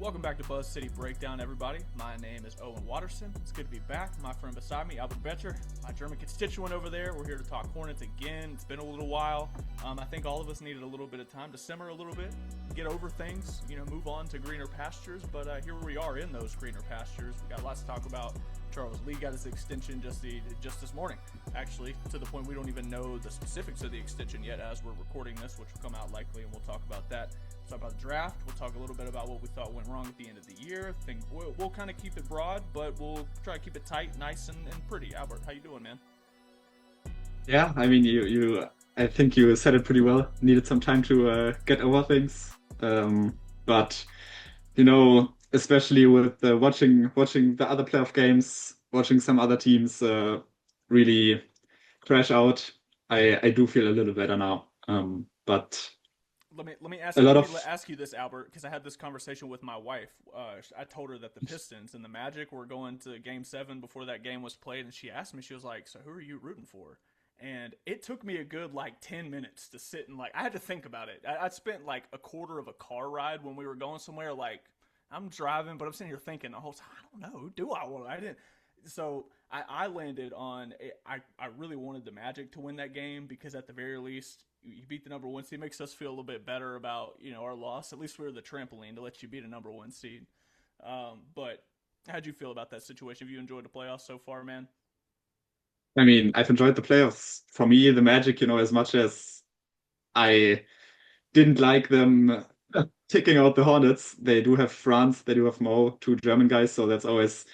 Welcome back to Buzz City Breakdown, everybody. My name is Owen Watterson. It's good to be back. My friend beside me, Albert Becher, my German constituent over there. We're here to talk Hornets again. It's been a little while. I think all of us needed a little bit of time to simmer a little bit, get over things, move on to greener pastures. But here we are in those greener pastures. We got lots to talk about. Charles Lee got his extension just this morning, actually, to the point we don't even know the specifics of the extension yet as we're recording this, which will come out likely, and we'll talk about that. We'll talk about the draft. We'll talk a little bit about what we thought went wrong at the end of the year. We'll kind of keep it broad, but we'll try to keep it tight, nice, and pretty. Albert, how you doing, man? Yeah, I mean, I think you said it pretty well. Needed some time to get over things, but especially with watching the other playoff games, watching some other teams really crash out, I do feel a little better now. But Let me a lot of ask you this, Albert, because I had this conversation with my wife. I told her that the Pistons and the Magic were going to Game 7 before that game was played, and she asked me, she was like, "So who are you rooting for?" And it took me a good 10 minutes to sit and I had to think about it. I spent a quarter of a car ride when we were going somewhere. I'm driving, but I'm sitting here thinking the whole time, I don't know, who do I want? I didn't. So I landed on I really wanted the Magic to win that game because at the very least you beat the number one seed. It makes us feel a little bit better about our loss. At least we were the trampoline to let you beat a number one seed. But how'd you feel about that situation? Have you enjoyed the playoffs so far, man? I mean, I've enjoyed the playoffs. For me, the Magic, as much as I didn't like them taking out the Hornets, they do have France, they do have Mo, two German guys, so that's always,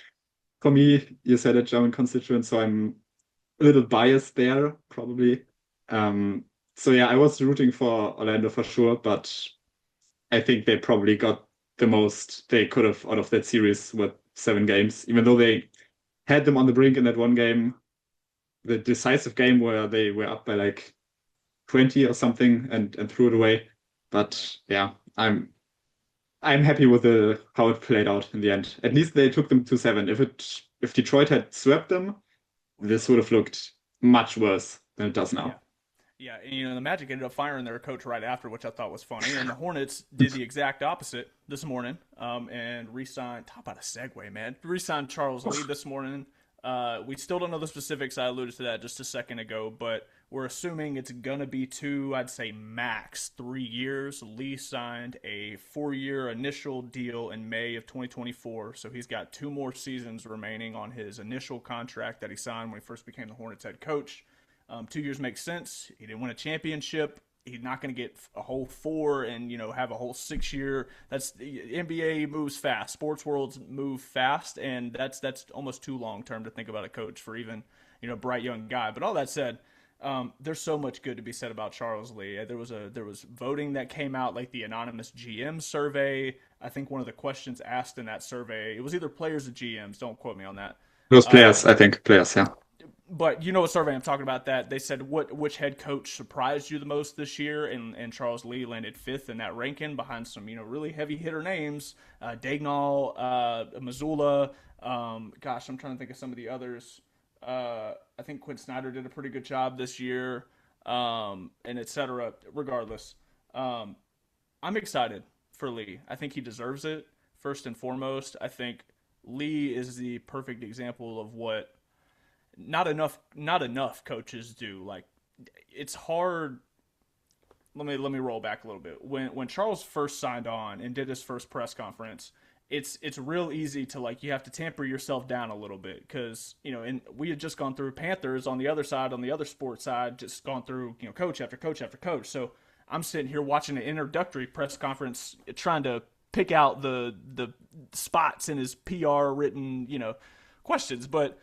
for me, you said it, German constituent, so I'm a little biased there, probably. So yeah, I was rooting for Orlando for sure, but I think they probably got the most they could have out of that series with 7 games, even though they had them on the brink in that one game, the decisive game where they were up by 20 or something and threw it away. Right. But yeah, I'm happy with the how it played out in the end. At least they took them to 7. If Detroit had swept them, this would have looked much worse than it does Yeah. now. Yeah, and the Magic ended up firing their coach right after, which I thought was funny. And the Hornets did the exact opposite this morning, and re-signed. Talk about a segue, man. Re-signed Charles Lee this morning. We still don't know the specifics. I alluded to that just a second ago, but we're assuming it's gonna be 2, I'd say max 3 years. Lee signed a 4-year initial deal in May of 2024, so he's got 2 more seasons remaining on his initial contract that he signed when he first became the Hornets head coach. 2 years makes sense. He didn't win a championship. He's not going to get a whole 4 and have a whole 6 year. That's the NBA moves fast. Sports worlds move fast, and that's almost too long term to think about a coach for even a bright young guy. But all that said, there's so much good to be said about Charles Lee. There was voting that came out, like the anonymous GM survey. I think one of the questions asked in that survey, it was either players or GMs. Don't quote me on that. Those Uh, players, I think, players, yeah. but you know what survey I'm talking about, that they said which head coach surprised you the most this year, and Charles Lee landed 5th in that ranking behind some really heavy hitter names, Dagnall, Missoula. Gosh, I'm trying to think of some of the others. I think Quinn Snyder did a pretty good job this year, and etc. Regardless, I'm excited for Lee. I think he deserves it. First and foremost, I think Lee is the perfect example of what not enough coaches do. It's hard. Let me roll back a little bit. When Charles first signed on and did his first press conference, it's real easy to you have to tamper yourself down a little bit because and we had just gone through Panthers on the other side, on the other sports side, just gone through coach after coach after coach. So I'm sitting here watching an introductory press conference trying to pick out the spots in his PR written questions. But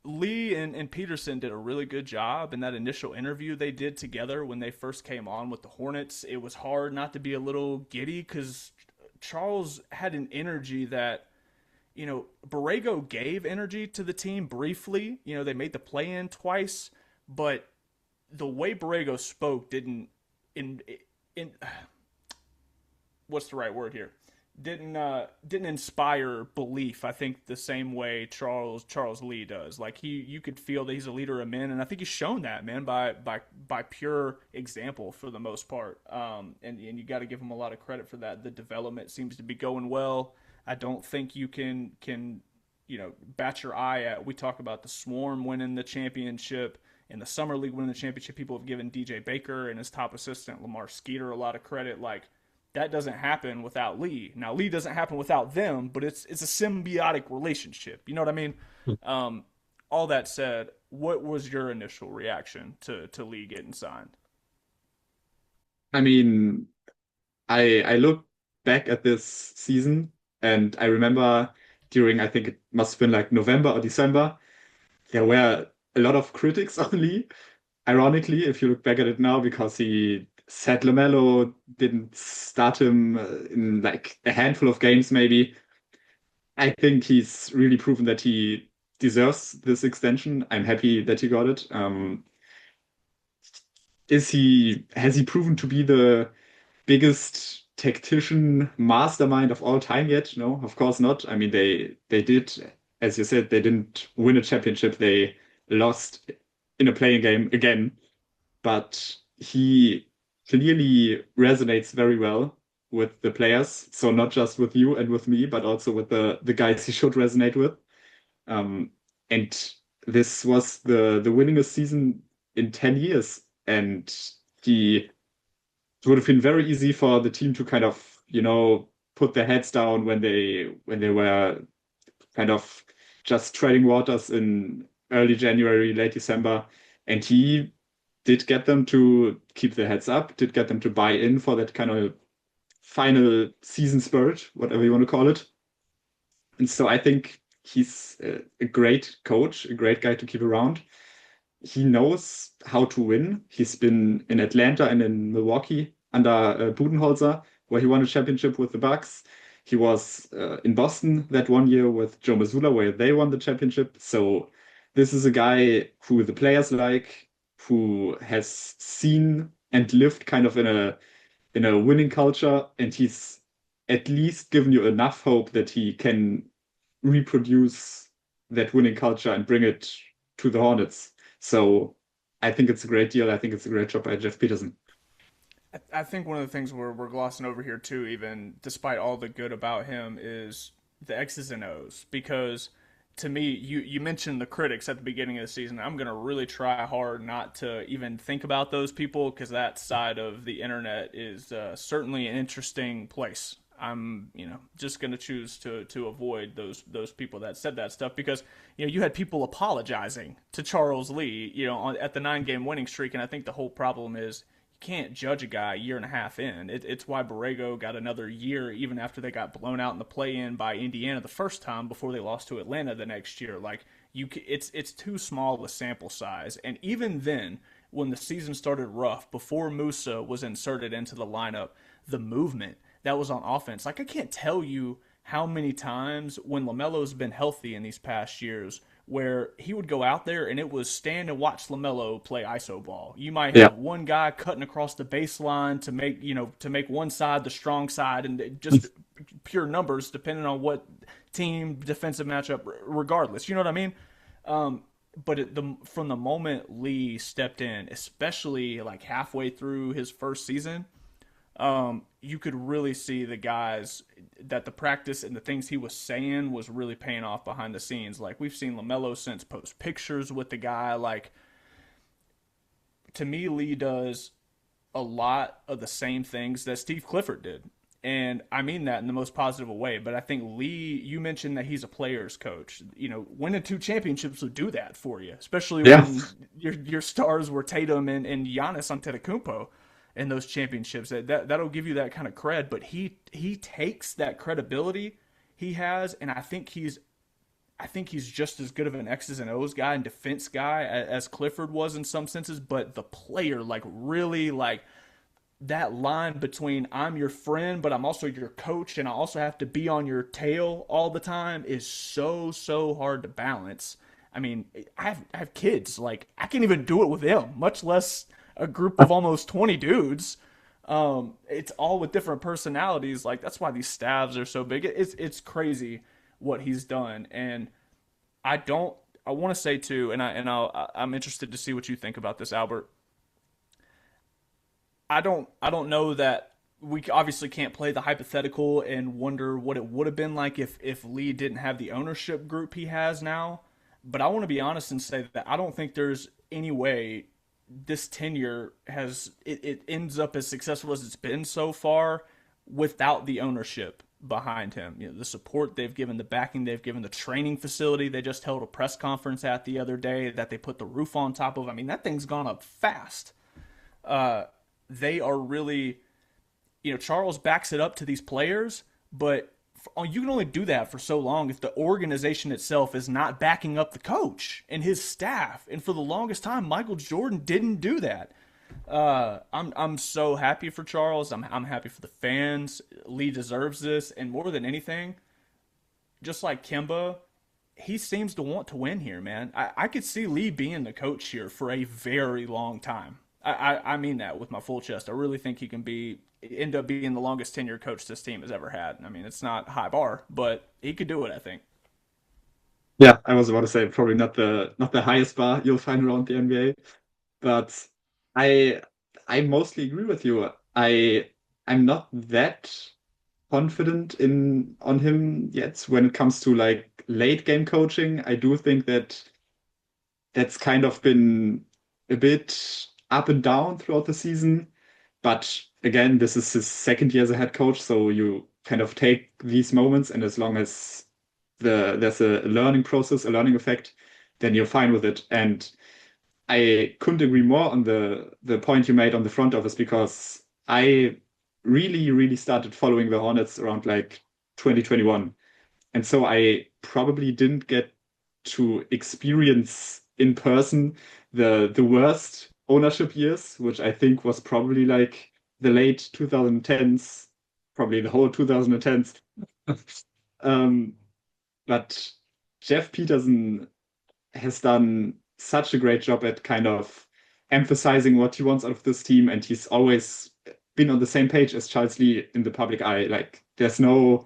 Lee and Peterson did a really good job in that initial interview they did together when they first came on with the Hornets. It was hard not to be a little giddy because Charles had an energy that, Borrego gave energy to the team briefly. They made the play in twice, but the way Borrego spoke in what's the right word here? Didn't inspire belief. I think the same way Charles Lee does. You could feel that he's a leader of men, and I think he's shown that, man, by pure example for the most part. And you got to give him a lot of credit for that. The development seems to be going well. I don't think you can bat your eye at. We talk about the Swarm winning the championship and the Summer League winning the championship. People have given DJ Baker and his top assistant Lamar Skeeter a lot of credit. Like that doesn't happen without Lee. Now Lee doesn't happen without them, but it's a symbiotic relationship. You know what I mean? Um, all that said, what was your initial reaction to Lee getting signed? I mean, I look back at this season and I remember during, I think it must have been like November or December, there were a lot of critics on Lee. Ironically, if you look back at it now, because he said LaMelo didn't start him in like a handful of games, maybe. I think he's really proven that he deserves this extension. I'm happy that he got it. Has he proven to be the biggest tactician mastermind of all time yet? No, of course not. I mean, they did, as you said, they didn't win a championship. They lost in a playing game again, but he clearly resonates very well with the players. So not just with you and with me, but also with the guys he should resonate with. Um, and this was the winningest season in 10 years. And he it would have been very easy for the team to kind of, put their heads down when they were kind of just treading waters in early January, late December. And he did get them to keep their heads up, did get them to buy in for that kind of final season spurt, whatever you want to call it. And so I think he's a great coach, a great guy to keep around. He knows how to win. He's been in Atlanta and in Milwaukee under Budenholzer, where he won a championship with the Bucks. He was in Boston that one year with Joe Mazzulla, where they won the championship. So this is a guy who the players like, who has seen and lived kind of in a winning culture, and he's at least given you enough hope that he can reproduce that winning culture and bring it to the Hornets. So I think it's a great deal. I think it's a great job by Jeff Peterson. I think one of the things we're glossing over here too, even despite all the good about him, is the X's and O's. Because to me, you mentioned the critics at the beginning of the season. I'm gonna really try hard not to even think about those people because that side of the internet is certainly an interesting place. I'm just gonna choose to avoid those people that said that stuff because you had people apologizing to Charles Lee at the 9 game winning streak, and I think the whole problem is you can't judge a guy a year and a half in. It's why Borrego got another year even after they got blown out in the play-in by Indiana the first time before they lost to Atlanta the next year. Like it's too small a sample size, and even then, when the season started rough, before Musa was inserted into the lineup, the movement that was on offense. Like I can't tell you how many times when LaMelo's been healthy in these past years where he would go out there and it was stand and watch LaMelo play iso ball. You might Yeah. have one guy cutting across the baseline to make one side the strong side and just pure numbers depending on what team defensive matchup regardless. You know what I mean? But from the moment Lee stepped in, especially like halfway through his first season, you could really see the guys that the practice and the things he was saying was really paying off behind the scenes. Like we've seen LaMelo since post pictures with the guy. Like to me, Lee does a lot of the same things that Steve Clifford did. And I mean that in the most positive way. But I think Lee, you mentioned that he's a player's coach. Winning 2 championships would do that for you, especially Yeah. when your stars were Tatum and Giannis Antetokounmpo in those championships. That'll give you that kind of cred. But he takes that credibility he has, and I think he's just as good of an X's and O's guy and defense guy as Clifford was in some senses. But the player, like really, like that line between I'm your friend, but I'm also your coach, and I also have to be on your tail all the time is so hard to balance. I mean, I have kids. Like I can't even do it with them, much less a group of almost 20 dudes. It's all with different personalities. Like that's why these staffs are so big. It's crazy what he's done, and I don't. I want to say too, I'm interested to see what you think about this, Albert. I don't know that we obviously can't play the hypothetical and wonder what it would have been like if Lee didn't have the ownership group he has now. But I want to be honest and say that I don't think there's any way this tenure it ends up as successful as it's been so far without the ownership behind him. You know, the support they've given, the backing they've given, the training facility they just held a press conference at the other day that they put the roof on top of. I mean, that thing's gone up fast. They are really, Charles backs it up to these players, but you can only do that for so long if the organization itself is not backing up the coach and his staff. And for the longest time, Michael Jordan didn't do that. I'm so happy for Charles. I'm happy for the fans. Lee deserves this, and more than anything, just like Kemba, he seems to want to win here, man. I could see Lee being the coach here for a very long time. I mean that with my full chest. I really think he can end up being the longest tenure coach this team has ever had. I mean, it's not a high bar, but he could do it, I think. Yeah, I was about to say probably not the highest bar you'll find around the NBA, but I I mostly agree with you. I'm not that confident in on him yet when it comes to like late game coaching. I do think that that's kind of been a bit up and down throughout the season. But again, this is his second year as a head coach, so you kind of take these moments, and as long as there's a learning process, a learning effect, then you're fine with it. And I couldn't agree more on the point you made on the front office because I really, really started following the Hornets around like 2021. And so I probably didn't get to experience in person the worst ownership years, which I think was probably like the late 2010s, probably the whole 2010s. Um, but Jeff Peterson has done such a great job at kind of emphasizing what he wants out of this team, and he's always been on the same page as Charles Lee in the public eye. Like there's no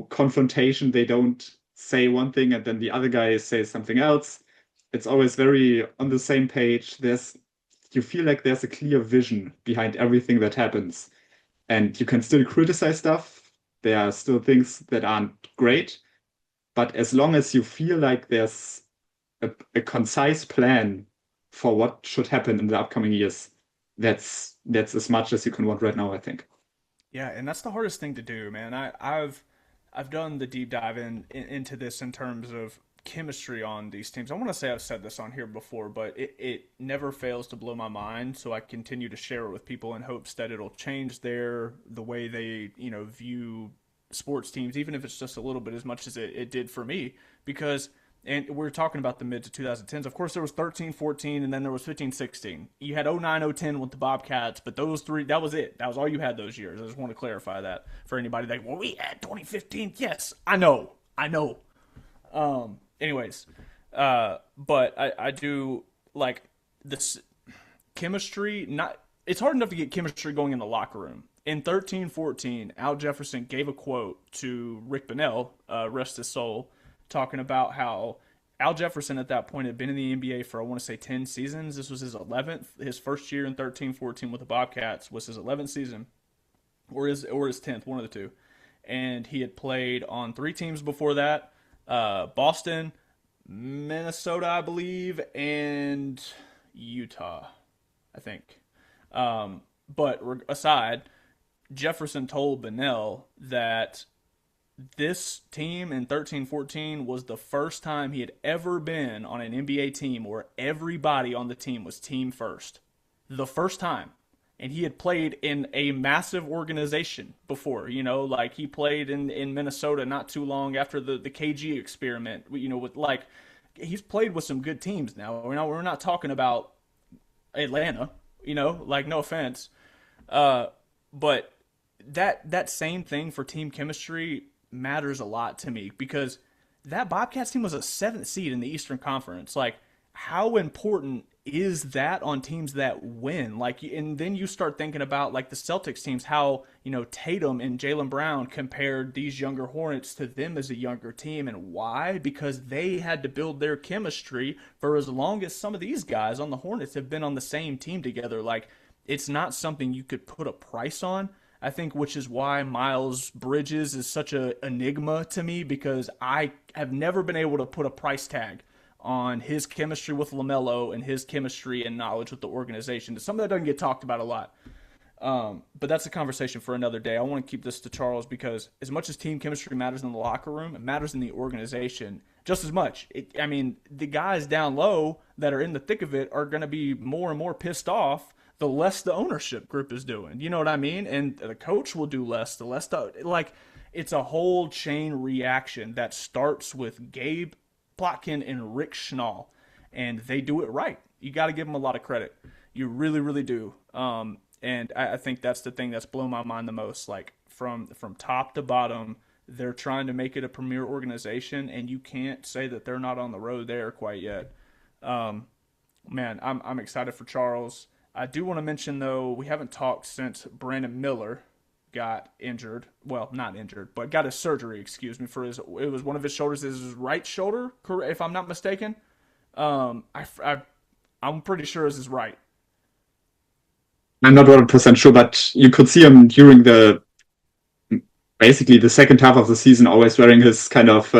confrontation. They don't say one thing and then the other guy says something else. It's always very on the same page. You feel like there's a clear vision behind everything that happens. And you can still criticize stuff. There are still things that aren't great. But as long as you feel like there's a concise plan for what should happen in the upcoming years, that's as much as you can want right now, I think. Yeah, and that's the hardest thing to do, man. I've done the deep dive into this in terms of chemistry on these teams. I want to say I've said this on here before, but it never fails to blow my mind. So I continue to share it with people in hopes that it'll change the way they view sports teams, even if it's just a little bit, as much as it did for me. Because and we're talking about the mid to 2010s. Of course, there was 13, 14, and then there was 15, 16. You had 09, 010 with the Bobcats, but those three, that was it. That was all you had those years. I just want to clarify that for anybody like, well, we had 2015. Yes, I know. Anyways, but I do like this chemistry. It's hard enough to get chemistry going in the locker room. In 13, 14, Al Jefferson gave a quote to Rick Bonnell, rest his soul, talking about how Al Jefferson at that point had been in the NBA for, I want to say, 10 seasons. This was his 11th. His first year in 13, 14 with the Bobcats was his 11th season, or his 10th, one of the two. And he had played on three teams before that: Boston, Minnesota, I believe, and Utah, I think. But aside, Jefferson told Bonnell that this team in 13-14 was the first time he had ever been on an NBA team where everybody on the team was team first. The first time. And he had played in a massive organization before, like he played in Minnesota not too long after the KG experiment, with like, he's played with some good teams now. We're not talking about Atlanta, like, no offense. But that same thing for team chemistry matters a lot to me, because that Bobcats team was a seventh seed in the Eastern Conference. Like, how important is that on teams that win? Like, and then you start thinking about like the Celtics teams, how Tatum and Jaylen Brown compared these younger Hornets to them as a younger team, and why? Because they had to build their chemistry for as long as some of these guys on the Hornets have been on the same team together. Like, it's not something you could put a price on. I think which is why Miles Bridges is such a enigma to me because I have never been able to put a price tag on his chemistry with LaMelo and his chemistry and knowledge with the organization. It's something that doesn't get talked about a lot. But that's a conversation for another day. I want to keep this to Charles because as much as team chemistry matters in the locker room, it matters in the organization just as much. I mean, the guys down low that are in the thick of it are going to be more and more pissed off the less the ownership group is doing. You know what I mean? And the coach will do less, the less like it's a whole chain reaction that starts with Gabe Plotkin and Rick Schnall, and they do it right. You got to give them a lot of credit. You really, really do. And I think that's the thing that's blown my mind the most. Like from top to bottom, they're trying to make it a premier organization, and you can't say that they're not on the road there quite yet. Man, I'm excited for Charles. I do want to mention though we haven't talked since Brandon Miller got injured. Well, not injured, but got his surgery. Excuse me for his. It was one of his shoulders. His right shoulder, if I'm not mistaken. I'm pretty sure it's his right. I'm not 100% sure, but you could see him during basically the second half of the season, always wearing his kind of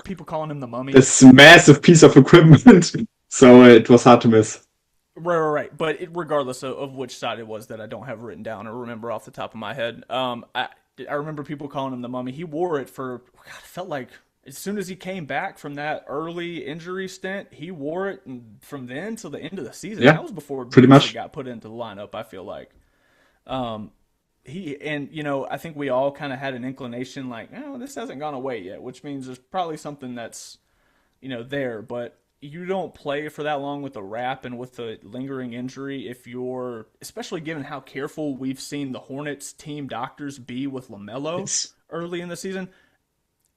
People calling him the mummy. this massive piece of equipment. So it was hard to miss. Right. But regardless of which side it was that I don't have written down or remember off the top of my head, I remember people calling him the mummy. He wore it for, God, it felt like as soon as he came back from that early injury stint, he wore it and from then till the end of the season. Yeah, That was before pretty Beasley much. got put into the lineup, I feel like. Um, I think we all kind of had an inclination like, oh, this hasn't gone away yet, which means there's probably something that's there, but you don't play for that long with a wrap and with a lingering injury if you're, especially given how careful we've seen the Hornets team doctors be with LaMelo It's early in the season.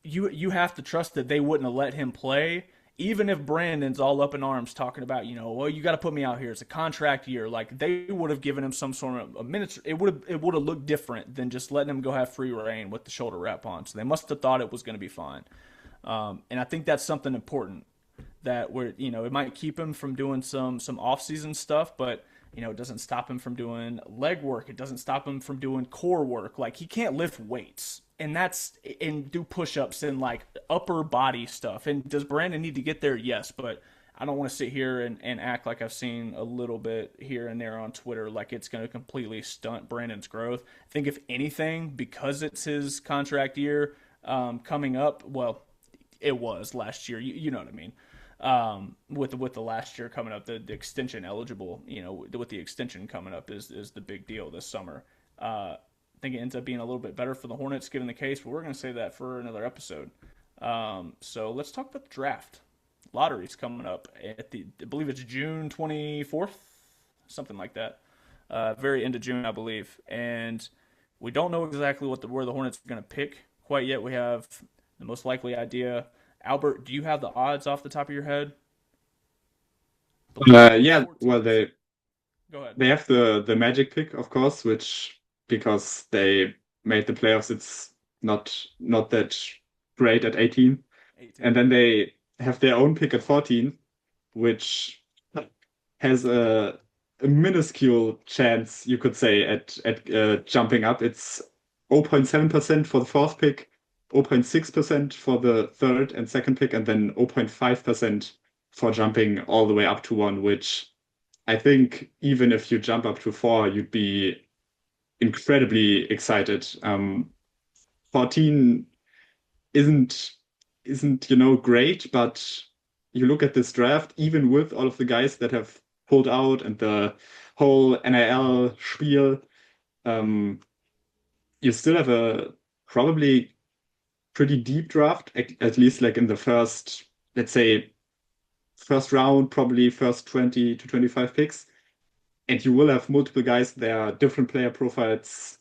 You have to trust that they wouldn't have let him play, even if Brandon's all up in arms talking about, well, you got to put me out here. It's a contract year. Like they would have given him some sort of a minutes. It would have looked different than just letting him go have free reign with the shoulder wrap on. So they must have thought it was going to be fine. And I think that's something important that it might keep him from doing some off season stuff, but it doesn't stop him from doing leg work. It doesn't stop him from doing core work. Like he can't lift weights and do push ups and like upper body stuff. And does Brandon need to get there? Yes, but I don't want to sit here and act like I've seen a little bit here and there on Twitter like it's going to completely stunt Brandon's growth. I think if anything, because it's his contract year coming up, well, it was last year. You know what I mean? With the last year coming up, the extension eligible, with the extension coming up is the big deal this summer. I think it ends up being a little bit better for the Hornets given the case, but we're going to save that for another episode. So let's talk about the draft. Lottery's coming up I believe it's June 24th, something like that. Very end of June, I believe. And we don't know exactly where the Hornets are going to pick quite yet. We have the most likely idea. Albert, do you have the odds off the top of your head? I believe it's Yeah, well, 14th. Go ahead. they have the Magic pick, of course, which because they made the playoffs, it's not that great at 18. 18. And then they have their own pick at 14, which has a minuscule chance, you could say, at jumping up. It's 0.7% for the fourth pick, 0.6% for the third and second pick, and then 0.5% for jumping all the way up to one, which I think even if you jump up to four, you'd be incredibly excited. 14 isn't great, but you look at this draft, even with all of the guys that have pulled out and the whole NIL spiel, um, you still have a probably pretty deep draft, at least like in the first, let's say, first round, probably first 20 to 25 picks. And you will have multiple guys there, different player profiles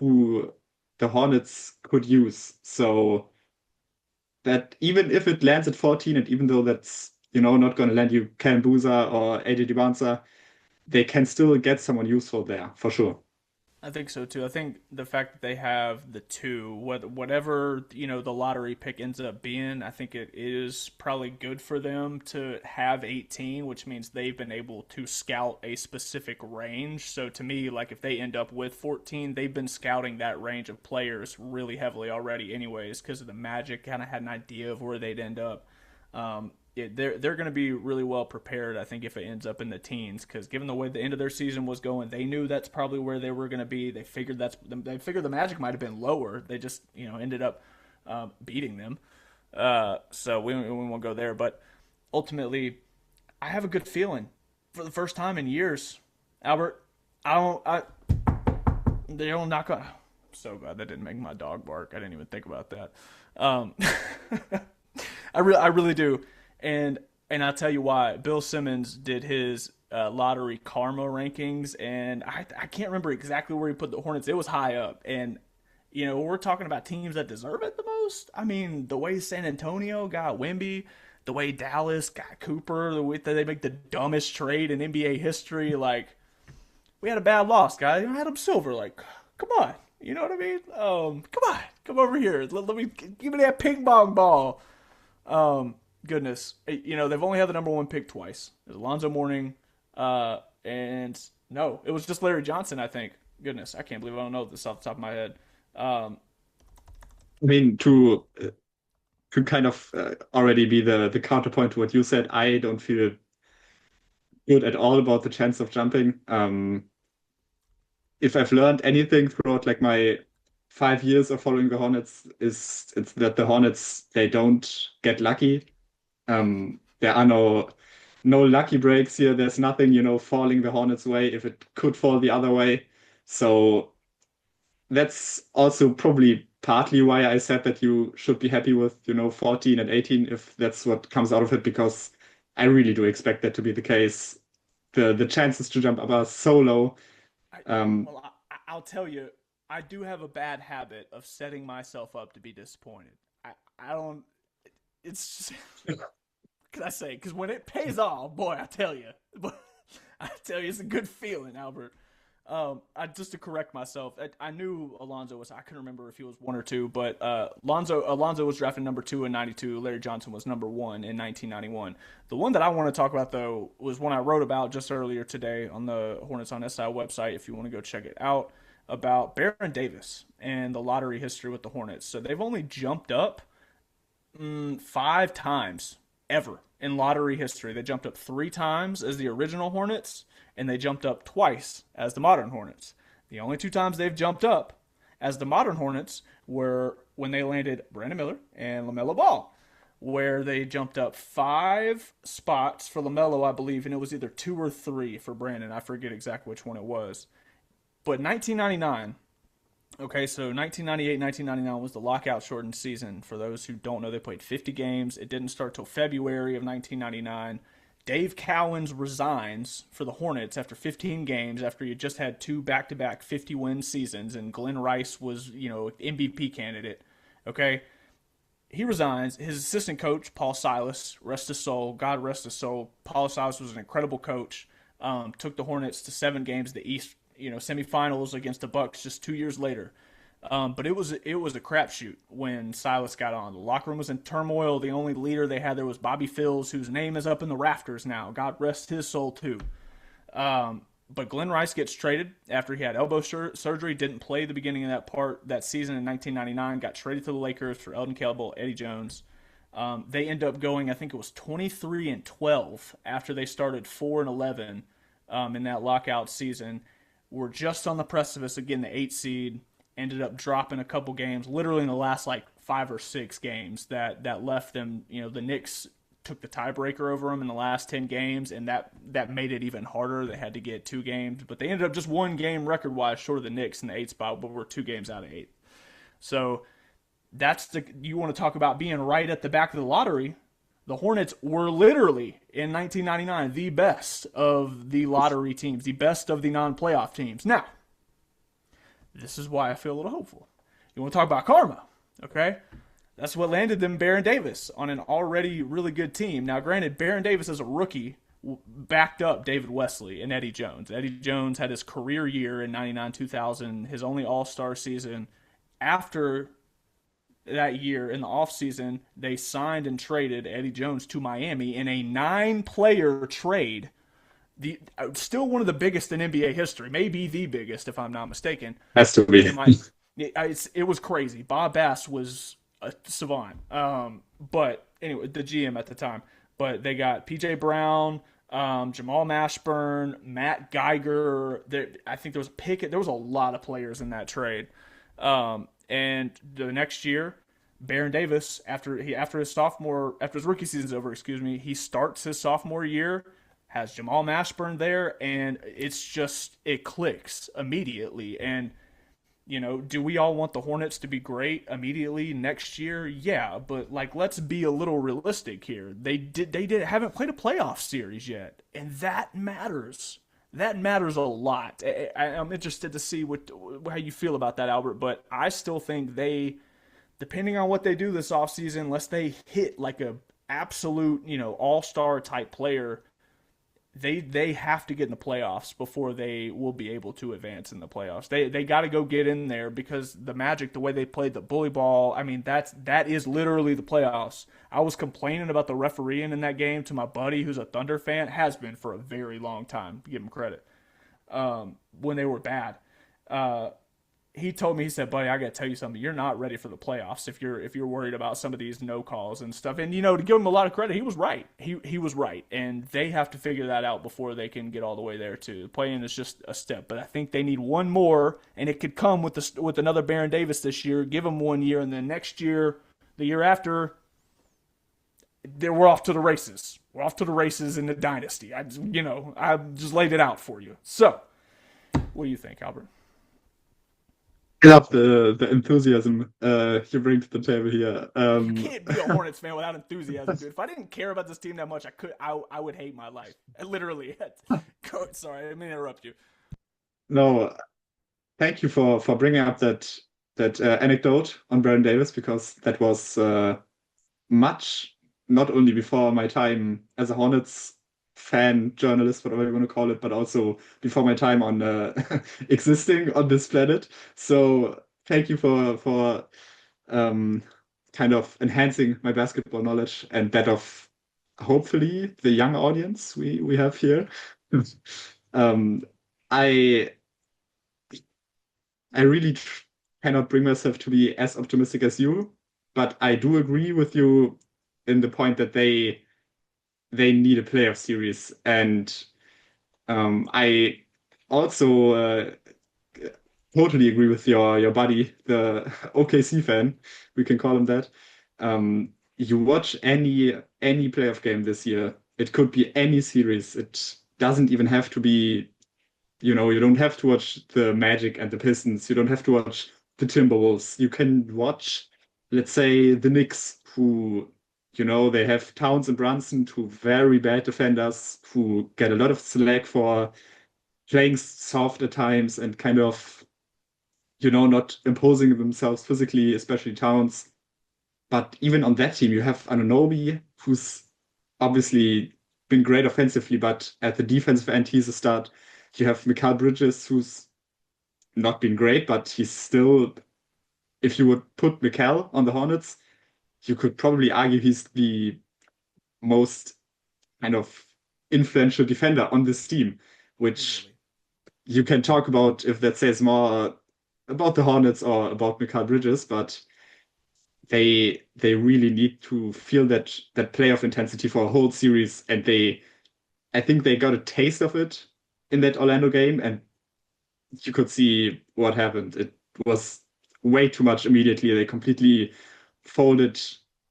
who the Hornets could use. So that even if it lands at 14, and even though that's not going to land you Cam Boozer or AJ Dibanza, they can still get someone useful there for sure. I think so too. I think the fact that they have the two, whatever the lottery pick ends up being, I think it is probably good for them to have 18, which means they've been able to scout a specific range. So to me, like if they end up with 14, they've been scouting that range of players really heavily already, anyways, because of the Magic kind of had an idea of where they'd end up. They're going to be really well prepared, I think, if it ends up in the teens, because given the way the end of their season was going, they knew that's probably where they were going to be. They figured the Magic might have been lower. They just ended up beating them. So we won't go there, but ultimately, I have a good feeling for the first time in years, Albert. They don't knock on. So glad that didn't make my dog bark. I didn't even think about that. Um, I really do. And I'll tell you why. Bill Simmons did his lottery karma rankings, and I can't remember exactly where he put the Hornets. It was high up, and we're talking about teams that deserve it the most. I mean, the way San Antonio got Wemby, the way Dallas got Cooper, the way that they make the dumbest trade in NBA history. Like, we had a bad loss, guys. Adam Silver, like, come on. You know what I mean? Come over here. Let me give me that ping pong ball. Goodness, they've only had the number one pick twice. It was Alonzo Mourning, and no, it was just Larry Johnson, I think. Goodness, I can't believe I don't know this off the top of my head. I mean, to kind of already be the counterpoint to what you said, I don't feel good at all about the chance of jumping. If I've learned anything throughout like my 5 years of following the Hornets, it's that the Hornets, they don't get lucky. There are no lucky breaks here. There's nothing, falling the Hornets' way if it could fall the other way. So that's also probably partly why I said that you should be happy with, 14 and 18 if that's what comes out of it, because I really do expect that to be the case. The chances to jump up are so low. Um, I'll tell you, I do have a bad habit of setting myself up to be disappointed. I don't. It's just, what can I say? Because when it pays off, boy, I tell you, it's a good feeling, Albert. Just to correct myself, I knew Alonzo was. I couldn't remember if he was one or two, but Alonzo was drafted number 2 in '92. Larry Johnson was number 1 in 1991. The one that I want to talk about though was one I wrote about just earlier today on the Hornets on SI website. If you want to go check it out, about Baron Davis and the lottery history with the Hornets. So they've only jumped up 5 times ever in lottery history. They jumped up 3 times as the original Hornets, and they jumped up twice as the modern Hornets. The only 2 times they've jumped up as the modern Hornets were when they landed Brandon Miller and LaMelo Ball, where they jumped up 5 spots for LaMelo, I believe, and it was either 2 or 3 for Brandon. I forget exactly which one it was. But 1999, okay, so 1998, 1999 was the lockout shortened season. For those who don't know, they played 50 games. It didn't start till February of 1999. Dave Cowens resigns for the Hornets after 15 games, after he just had 2 back-to-back 50-win seasons, and Glenn Rice was, MVP candidate. Okay, he resigns. His assistant coach, Paul Silas, rest his soul, God rest his soul. Paul Silas was an incredible coach. Took the Hornets to 7 games in the East, semifinals against the Bucks just 2 years later. But it was a crapshoot when Silas got on. The locker room was in turmoil. The only leader they had there was Bobby Phills, whose name is up in the rafters now. God rest his soul too. But Glenn Rice gets traded after he had elbow surgery. Didn't play the beginning of that season in 1999. Got traded to the Lakers for Eldon Campbell, Eddie Jones. They end up going, I think it was 23-12 after they started 4-11 in that lockout season. Were just on the precipice of getting the 8 seed. Ended up dropping a couple games, literally in the last 5 or 6 games that left them. The Knicks took the tiebreaker over them in the last 10 games, and that made it even harder. They had to get 2 games, but they ended up just 1 game record-wise short of the Knicks in the 8th spot, but we're 2 games out of 8. So you want to talk about being right at the back of the lottery. The Hornets were literally, in 1999, the best of the lottery teams, the best of the non-playoff teams. Now, this is why I feel a little hopeful. You want to talk about karma, okay? That's what landed them Baron Davis on an already really good team. Now, granted, Baron Davis as a rookie backed up David Wesley and Eddie Jones. Eddie Jones had his career year in 99 2000, his only All Star season. After that year in the offseason, they signed and traded Eddie Jones to Miami in a 9-player trade. The still one of the biggest in NBA history, maybe the biggest if I'm not mistaken. Has to be. It was crazy. Bob Bass was a savant. But anyway, the GM at the time. But they got PJ Brown, Jamal Mashburn, Matt Geiger. I think there was a Pickett. There was a lot of players in that trade. And the next year, Baron Davis, after his rookie season's over, he starts his sophomore year, has Jamal Mashburn there, and it clicks immediately. And do we all want the Hornets to be great immediately next year? Yeah, but let's be a little realistic here. They haven't played a playoff series yet, and that matters. That matters a lot. I'm interested to see how you feel about that, Albert. But I still think depending on what they do this offseason, unless they hit a absolute all-star type player, they have to get in the playoffs before they will be able to advance in the playoffs. They got to go get in there because the Magic, the way they played the bully ball, I mean that is literally the playoffs. I was complaining about the refereeing in that game to my buddy who's a Thunder fan, has been for a very long time. Give him credit. When they were bad, he told me, he said, "Buddy, I got to tell you something. You're not ready for the playoffs if you're worried about some of these no calls and stuff." And to give him a lot of credit, he was right. He was right, and they have to figure that out before they can get all the way there too. Playing is just a step, but I think they need one more, and it could come with another Baron Davis this year. Give him 1 year, and then next year, the year after, we're off to the races. We're off to the races in the dynasty. I just laid it out for you. So, what do you think, Albert? I love the enthusiasm you bring to the table here. You can't be a Hornets fan without enthusiasm, dude. If I didn't care about this team that much, I would hate my life. Literally. Sorry, I didn't mean to interrupt you. No, thank you for bringing up that anecdote on Baron Davis, because that was much not only before my time as a Hornets fan, journalist, whatever you want to call it, but also before my time on existing on this planet. So thank you for kind of enhancing my basketball knowledge and that of hopefully the young audience we have here. um, I I really cannot bring myself to be as optimistic as you, but I do agree with you in the point that they need a playoff series, and I also totally agree with your buddy, the OKC fan, we can call him that. You watch any playoff game this year, it could be any series. It doesn't even have to be, you don't have to watch the Magic and the Pistons. You don't have to watch the Timberwolves. You can watch, let's say, the Knicks, who, they have Towns and Brunson, two very bad defenders who get a lot of slack for playing soft at times and kind of, not imposing themselves physically, especially Towns. But even on that team, you have Anunoby, who's obviously been great offensively, but at the defensive end, he's a stud. You have Mikal Bridges, who's not been great, but he's still, if you would put Mikal on the Hornets, you could probably argue he's the most kind of influential defender on this team, which you can talk about if that says more about the Hornets or about Mikal Bridges, but they really need to feel that playoff intensity for a whole series, and I think they got a taste of it in that Orlando game, and you could see what happened. It was way too much immediately. They completely folded.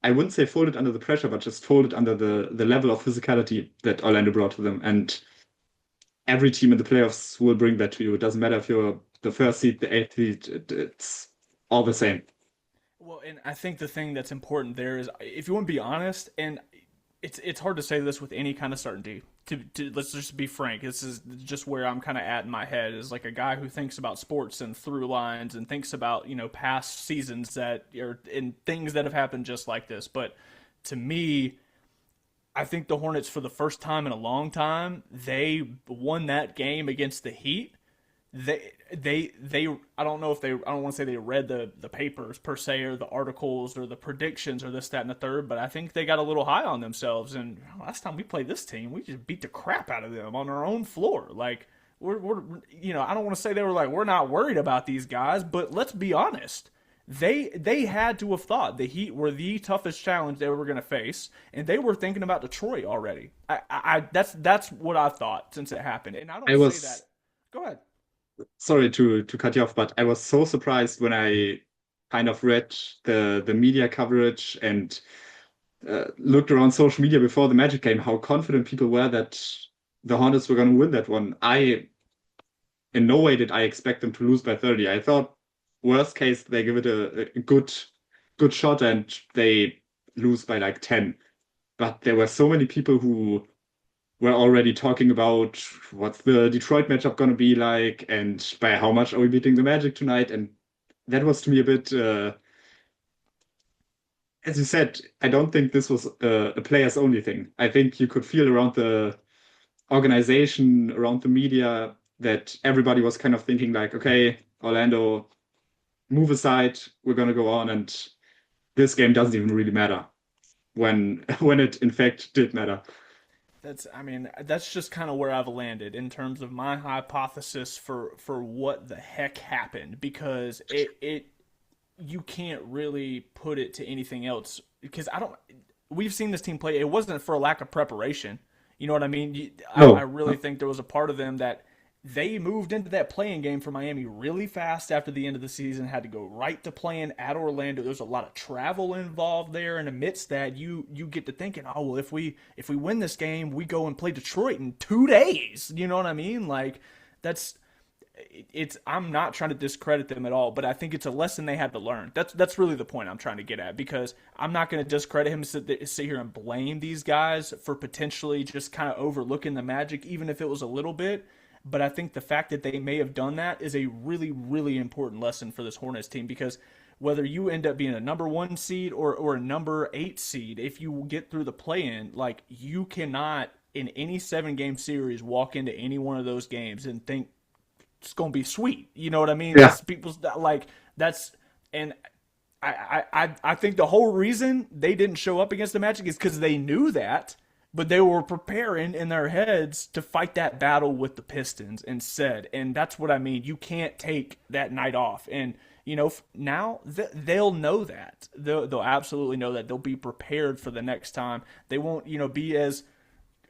I wouldn't say folded under the pressure, but just folded under the level of physicality that Orlando brought to them. And every team in the playoffs will bring that to you. It doesn't matter if you're the first seed, the eighth seed, it's all the same. Well, and I think the thing that's important there is, if you want to be honest, and it's hard to say this with any kind of certainty. Let's just be frank. This is just where I'm kind of at in my head, is like a guy who thinks about sports and through lines and thinks about past seasons that are in things that have happened just like this. But to me, I think the Hornets, for the first time in a long time, they won that game against the Heat. They I don't know if they, I don't want to say they read the papers per se, or the articles or the predictions or this, that, and the third, but I think they got a little high on themselves. And last time we played this team, we just beat the crap out of them on our own floor. Like, we're I don't want to say they were like, we're not worried about these guys, but let's be honest. They had to have thought the Heat were the toughest challenge they were going to face, and they were thinking about Detroit already. That's what I thought since it happened, and I I don't say that. was Go ahead. sorry to cut you off, but I was so surprised when I kind of read the media coverage and looked around social media before the Magic game, how confident people were that the Hornets were going to win that one. In no way did I expect them to lose by 30. I thought worst case they give it a good shot and they lose by like 10. But there were so many people who were already talking about what's the Detroit matchup going to be like and by how much are we beating the Magic tonight. And that was to me a bit, as you said, I don't think this was a players only thing. I think you could feel around the organization, around the media, that everybody was kind of thinking like, okay, Orlando, move aside, we're going to go on, and this game doesn't even really matter when when it in fact did matter. That's just kind of where I've landed in terms of my hypothesis for what the heck happened, because it you can't really put it to anything else, because I don't we've seen this team play. It wasn't for a lack of preparation. You know what I mean? I No, really think there was a part of them that they moved into that playing game for Miami really fast after the end of the season, had to go right to playing at Orlando. There's a lot of travel involved there, and amidst that, you get to thinking, oh well, if we win this game, we go and play Detroit in 2 days. You know what I mean? Like, that's it's I'm not trying to discredit them at all, but I think it's a lesson they had to learn. That's really the point I'm trying to get at, because I'm not going to discredit him, sit here and blame these guys for potentially just kind of overlooking the Magic, even if it was a little bit. But I think the fact that they may have done that is a really, really important lesson for this Hornets team, because whether you end up being a number one seed or a number eight seed, if you get through the play in, like, you cannot in any 7 game series walk into any one of those games and think it's gonna be sweet. You know what I mean? yeah, That's people's like that's and I think the whole reason they didn't show up against the Magic is because they knew that, but they were preparing in their heads to fight that battle with the Pistons instead. And that's what I mean. You can't take that night off. And now they'll know that. They'll absolutely know that. They'll be prepared for the next time. They won't be as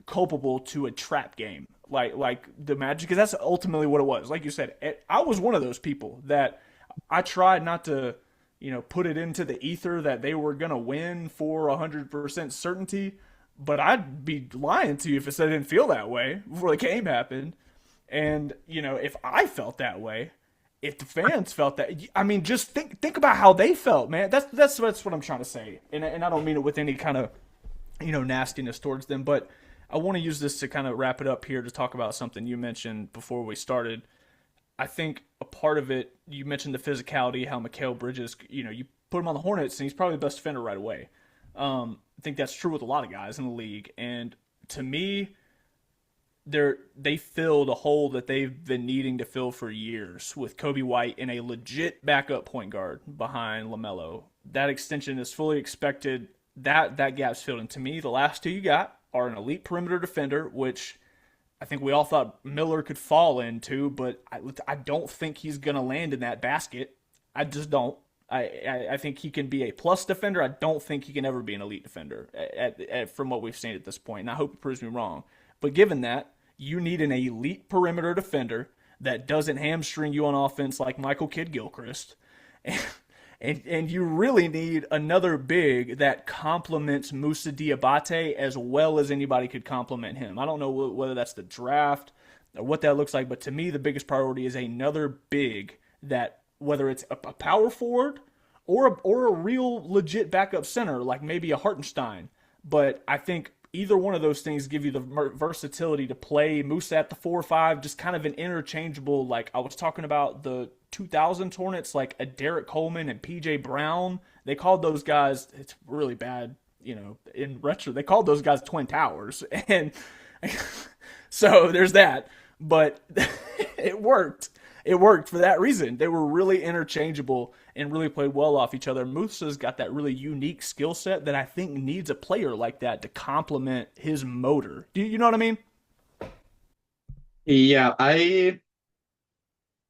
culpable to a trap game like the Magic, because that's ultimately what it was. Like you said, I was one of those people that I tried not to put it into the ether that they were gonna win for 100% certainty. But I'd be lying to you if I said I didn't feel that way before the game happened. And if I felt that way, if the fans felt that, I mean, just think about how they felt, man. That's what I'm trying to say, and I don't mean it with any kind of nastiness towards them. But I want to use this to kind of wrap it up here to talk about something you mentioned before we started. I think a part of it, you mentioned the physicality, how Mikal Bridges, you put him on the Hornets and he's probably the best defender right away. I think that's true with a lot of guys in the league. And to me, they filled a hole that they've been needing to fill for years with Kobe White and a legit backup point guard behind LaMelo. That extension is fully expected. That gap's filled. And to me, the last two you got are an elite perimeter defender, which I think we all thought Miller could fall into, but I don't think he's going to land in that basket. I just don't. I think he can be a plus defender. I don't think he can ever be an elite defender from what we've seen at this point. And I hope it proves me wrong. But given that, you need an elite perimeter defender that doesn't hamstring you on offense like Michael Kidd-Gilchrist. And you really need another big that complements Moussa Diabate as well as anybody could complement him. I don't know whether that's the draft or what that looks like, but to me, the biggest priority is another big that, whether it's a power forward or a real legit backup center, like maybe a Hartenstein. But I think either one of those things give you the versatility to play Musa at the 4 or 5, just kind of an interchangeable, like I was talking about the 2000 Hornets, like a Derek Coleman and PJ Brown. They called those guys, it's really bad in retro, they called those guys Twin Towers. And so there's that. But it worked. It worked for that reason. They were really interchangeable and really played well off each other. Musa's got that really unique skill set that I think needs a player like that to complement his motor. Do you know what I mean? Yeah, I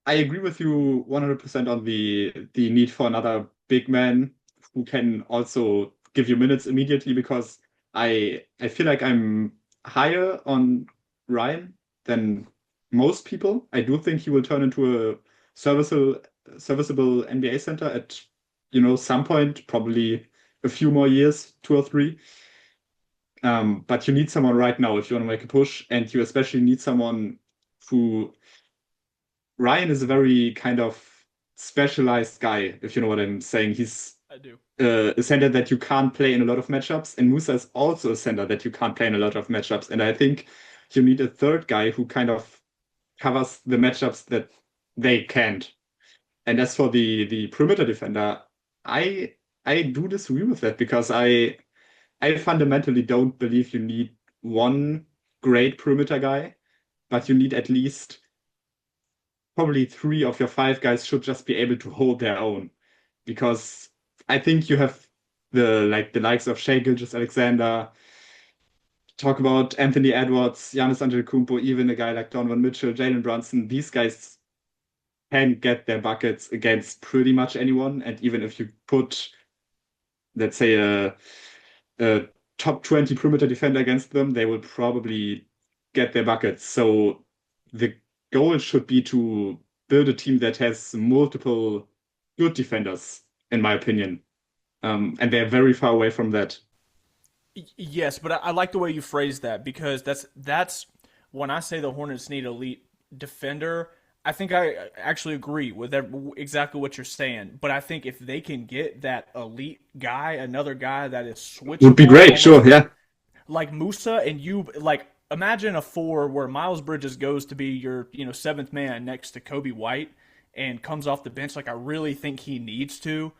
agree with you 100% on the need for another big man who can also give you minutes immediately, because I feel like I'm higher on Ryan than most people. I do think he will turn into a serviceable serviceable NBA center at some point, probably a few more years, 2 or 3. But you need someone right now if you want to make a push, and you especially need someone who Ryan is a very kind of specialized guy, if you know what I'm saying. He's I do. a center that you can't play in a lot of matchups, and Musa is also a center that you can't play in a lot of matchups. And I think you need a third guy who kind of covers the matchups that they can't. And as for the perimeter defender, I I do disagree with that, because I fundamentally don't believe you need one great perimeter guy, but you need at least probably 3 of your 5 guys should just be able to hold their own, because I think you have the likes of Shai Gilgeous-Alexander, talk about Anthony Edwards, Giannis Antetokounmpo, even a guy like Donovan Mitchell, Jalen Brunson. These guys can get their buckets against pretty much anyone, and even if you put, let's say, a top 20 perimeter defender against them, they will probably get their buckets. So the goal should be to build a team that has multiple good defenders, in my opinion. And they're very far away from that. Yes, but I like the way you phrase that, because that's when I say the Hornets need elite defender. I think I actually agree with exactly what you're saying. But I think if they can get that elite guy, another guy that is Would be switchable, great, almost sure, yeah. like Musa, and you like imagine a four where Miles Bridges goes to be your seventh man next to Kobe White and comes off the bench like I really think he needs to.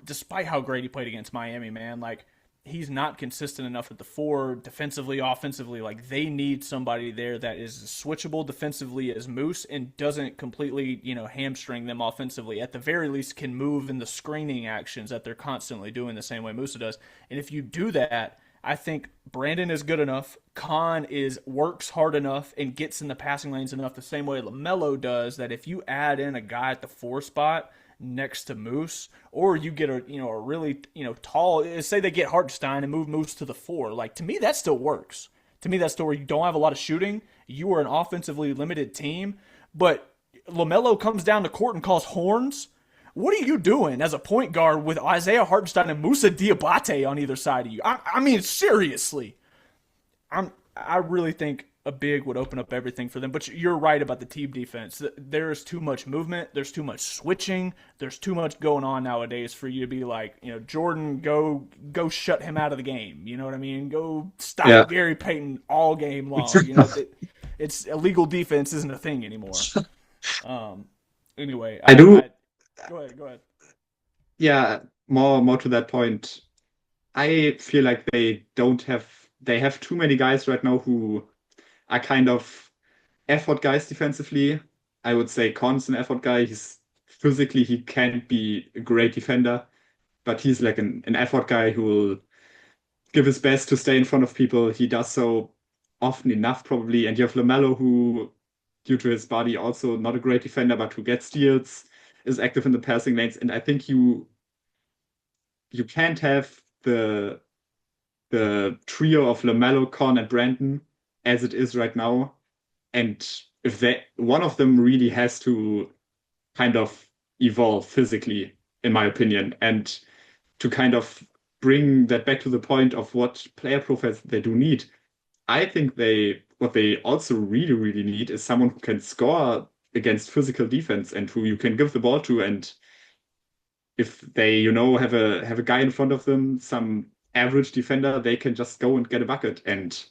Despite how great he played against Miami, man, like he's not consistent enough at the four defensively, offensively. Like they need somebody there that is as switchable defensively as Moose and doesn't completely hamstring them offensively. At the very least, can move in the screening actions that they're constantly doing the same way Musa does. And if you do that, I think Brandon is good enough. Khan is works hard enough and gets in the passing lanes enough the same way LaMelo does, that if you add in a guy at the four spot next to Moose, or you get a really tall, say they get Hartenstein and move Moose to the four, like to me that still works. To me that's still where you don't have a lot of shooting. You are an offensively limited team, but LaMelo comes down the court and calls horns. What are you doing as a point guard with Isaiah Hartenstein and Musa Diabate on either side of you? I mean, seriously. I really think a big would open up everything for them. But you're right about the team defense. There's too much movement. There's too much switching. There's too much going on nowadays for you to be like, Jordan, go shut him out of the game. You know what I mean? Go Yeah. stop Gary Payton all game long. It's illegal defense isn't a thing anymore. Um, anyway, I do, go ahead, go ahead. yeah, more to that point. I feel like they have too many guys right now who are kind of effort guys defensively. I would say Con's an effort guy. He's physically he can't be a great defender, but he's like an effort guy who will give his best to stay in front of people. He does so often enough, probably. And you have LaMelo, who, due to his body, also not a great defender, but who gets steals, is active in the passing lanes. And I think you can't have the trio of LaMelo, Con, and Brandon as it is right now. And if one of them really has to kind of evolve physically, in my opinion, and to kind of bring that back to the point of what player profiles they do need. I think what they also really, really need is someone who can score against physical defense and who you can give the ball to. And if they, have a guy in front of them, some average defender, they can just go and get a bucket. And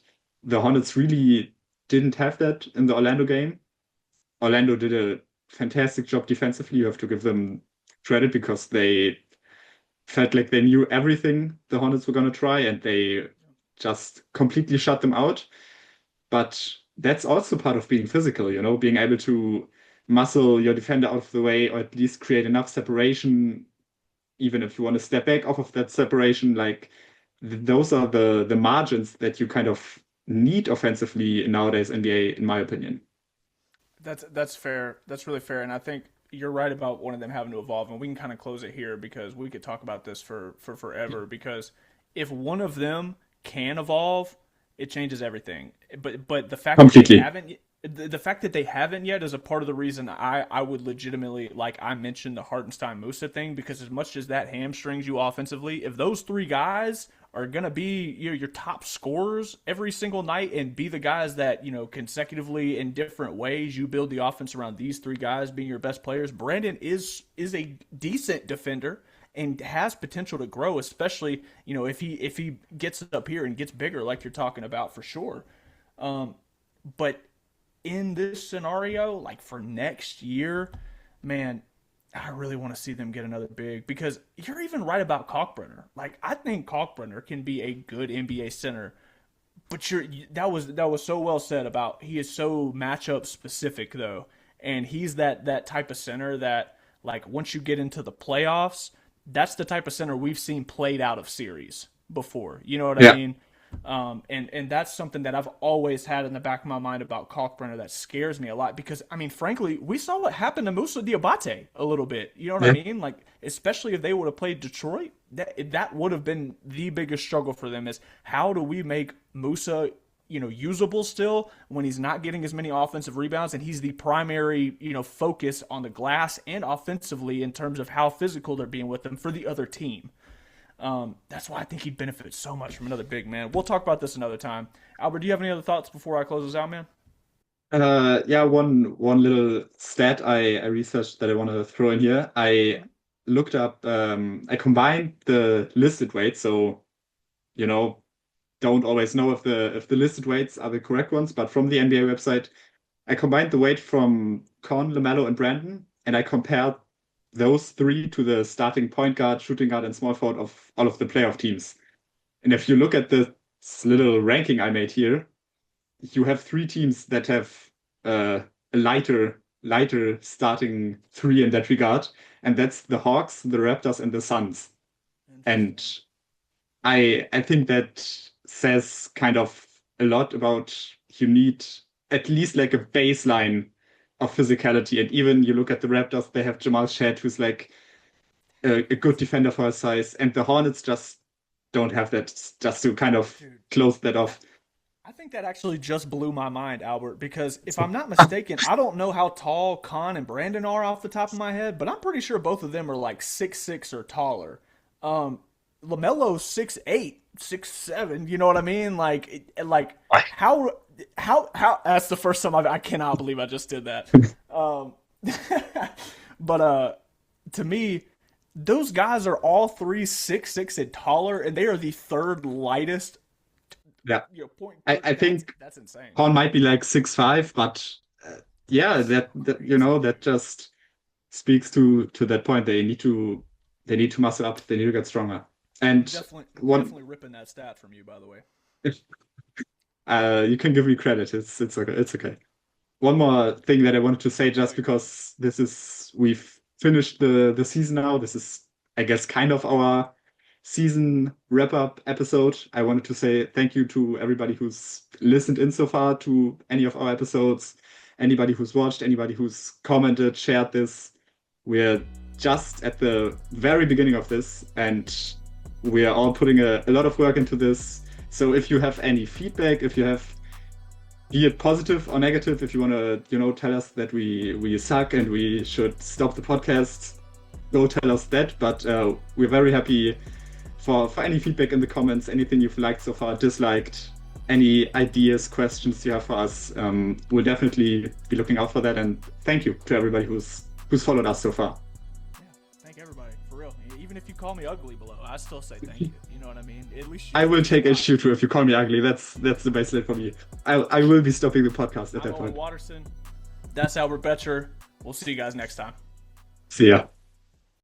the Hornets really didn't have that in the Orlando game. Orlando did a fantastic job defensively. You have to give them credit, because they felt like they knew everything the Hornets were going to try, and they just completely shut them out. But that's also part of being physical, being able to muscle your defender out of the way, or at least create enough separation, even if you want to step back off of that separation. Like those are the margins that you kind of need offensively in nowadays NBA, in my opinion. That's fair. That's really fair, and I think you're right about one of them having to evolve. And we can kind of close it here because we could talk about this for forever. Because if one of them can evolve, it changes everything. But the fact that they Completely. haven't. The fact that they haven't yet is a part of the reason I would legitimately, like I mentioned, the Hartenstein Musa thing, because as much as that hamstrings you offensively, if those three guys are going to be your top scorers every single night and be the guys that, consecutively in different ways you build the offense around these three guys being your best players, Brandon is a decent defender and has potential to grow, especially, if he gets up here and gets bigger like you're talking about for sure. But in this scenario, like for next year, man, I really want to see them get another big, because you're even right about Kalkbrenner. Like I think Kalkbrenner can be a good NBA center, but that was so well said about he is so matchup specific though, and he's that type of center that, like, once you get into the playoffs, that's the type of center we've seen played out of series before. You know what I Yeah. mean? And that's something that I've always had in the back of my mind about Kalkbrenner that scares me a lot, because I mean, frankly, we saw what happened to Musa Diabate a little bit. You know what I Yeah. mean? Like, especially if they would have played Detroit, that would have been the biggest struggle for them, is how do we make Musa, usable still when he's not getting as many offensive rebounds and he's the primary, focus on the glass and offensively in terms of how physical they're being with them for the other team. That's why I think he'd benefit so much from another big man. We'll talk about this another time. Albert, do you have any other thoughts before I close this out, man? Yeah, one little stat I researched that I want to throw in here. Looked up, I combined the listed weights, so you know, don't always know if the listed weights are the correct ones, but from the NBA website, I combined the weight from Con, LaMelo, and Brandon, and I compared those three to the starting point guard, shooting guard, and small forward of all of the playoff teams. And if you look at this little ranking I made here, you have three teams that have a lighter starting three in that regard, and that's the Hawks, the Raptors, and the Suns. And Interesting. I think that says kind of a lot about you need at least like a baseline of physicality. And even you look at the Raptors, they have Jamal Shead, who's like a good defender for his size, and the Hornets just don't have that. Just to kind of Dude, close that that off. I think that actually just blew my mind, Albert, because if I'm not mistaken, I don't know how tall Con and Brandon are off the top of my head, but I'm pretty sure both of them are like 6'6" or taller. Um, LaMelo's 6'8", 6'7", you know what I mean? Like, like how that's the first time I cannot believe I just did that. Um, but to me, those guys are all three 6'6" and taller, and they are the third lightest, Yeah, point I, guard. I That's think that's insane. Horn might be like 6'5", but yeah, that Crazy. that just speaks to that point. They need to muscle up. They need to get stronger. And Definitely, one, definitely ripping that stat from you, by the way. you can give me credit. It's okay. It's okay. One more thing that I wanted to say, Oh, just you're good. because we've finished the season now. This is, I guess, kind of our season wrap up episode. I wanted to say thank you to everybody who's listened in so far to any of our episodes, anybody who's watched, anybody who's commented, shared this. We're just at the very beginning of this, and we are all putting a lot of work into this. So if you have any feedback, if you have, be it positive or negative, if you want to, tell us that we suck and we should stop the podcast, go tell us that. But we're very happy for any feedback in the comments, anything you've liked so far, disliked, any ideas, questions you have for us. We'll definitely be looking out for that. And thank you to everybody who's followed us so far. Yeah, thank everybody for real. Even if you call me ugly below, I still say thank you. You know what I mean? At least I you will mean a take lot. issue too if you call me ugly. That's the baseline for me. I will be stopping the podcast at I'm that Owen point. Watterson. That's Albert Betcher. We'll see you guys next time. See ya.